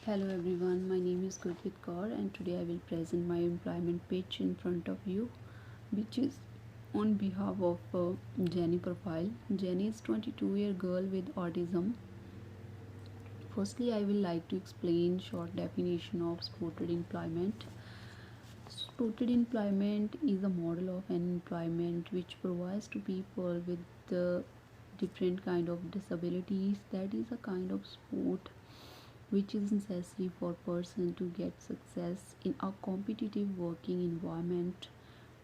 Hello everyone, my name is Gurpreet Kaur and today I will present my employment pitch in front of you, which is on behalf of Jenny profile. Jenny is 22-year girl with autism. Firstly, I will like to explain short definition of supported employment. Supported employment is a model of an employment which provides to people with the different kind of disabilities. That is a kind of support which is necessary for person to get success in a competitive working environment.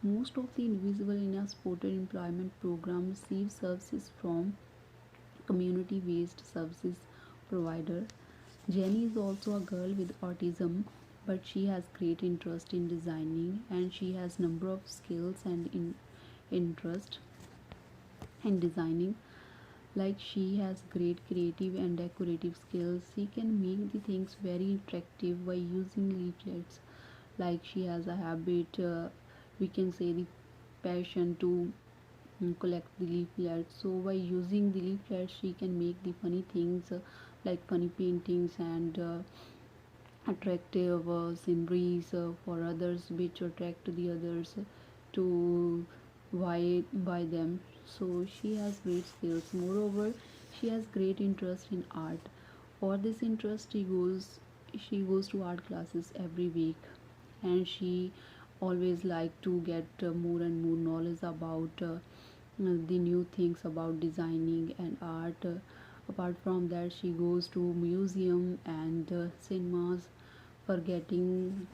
Most of the individuals in a supported employment program receive services from community based services provider. Jenny is also a girl with autism, but she has great interest in designing and she has number of skills and interest in designing. Like she has great creative and decorative skills. She can make the things very attractive by using leaflets. Like she has a habit, we can say the passion to collect the leaflets. So by using the leaflets, she can make the funny things, like funny paintings and attractive sceneries for others, which attract the others to buy them. So she has great skills. Moreover, she has great interest in art. For this interest, she goes to art classes every week, and she always like to get more and more knowledge about the new things about designing and art. Apart from that, she goes to museum and cinemas for getting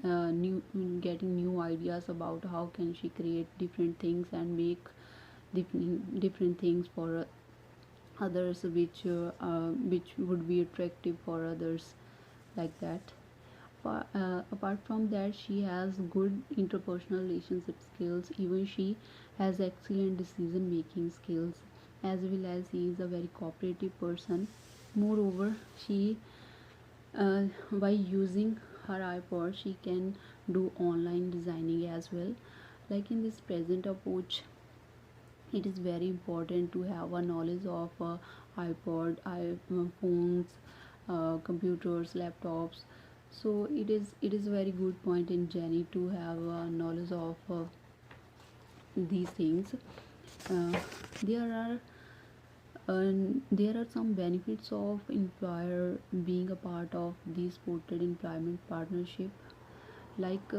new ideas about how can she create different things and make different things for others, which would be attractive for others, like that. Apart from that, she has good interpersonal relationship skills. Even she has excellent decision making skills, as well as she is a very cooperative person. Moreover, she by using her iPod, she can do online designing as well. Like in this present approach, it is very important to have a knowledge of iPod, phones, computers, laptops. So it is a very good point in Jenny to have knowledge of these things. Uh, there are there are some benefits of employer being a part of the supported employment partnership. Like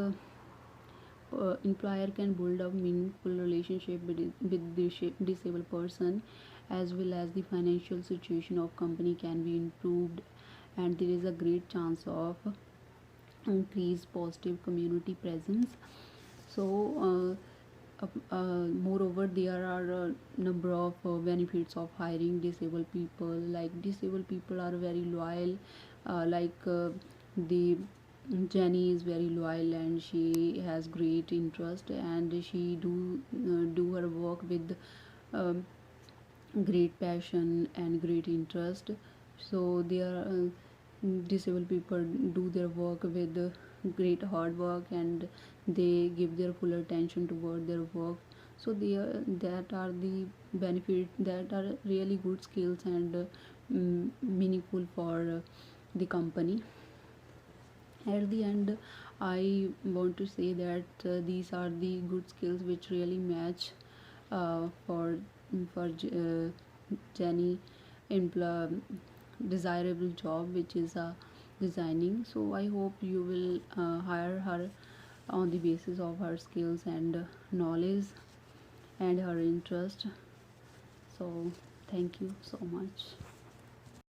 employer can build a meaningful relationship with the disabled person, as well as the financial situation of company can be improved, and there is a great chance of increased positive community presence. So moreover, there are a number of benefits of hiring disabled people. Like disabled people are very loyal, the Jenny is very loyal and she has great interest, and she do her work with um, great passion and great interest. So they are disabled people do their work with great hard work, and they give their full attention toward their work. So that are the benefit, that are really good skills and meaningful for the company. At the end, I want to say that these are the good skills which really match for Jenny employ desirable job, which is designing. So I hope you will hire her on the basis of her skills and knowledge and her interest. So thank you so much.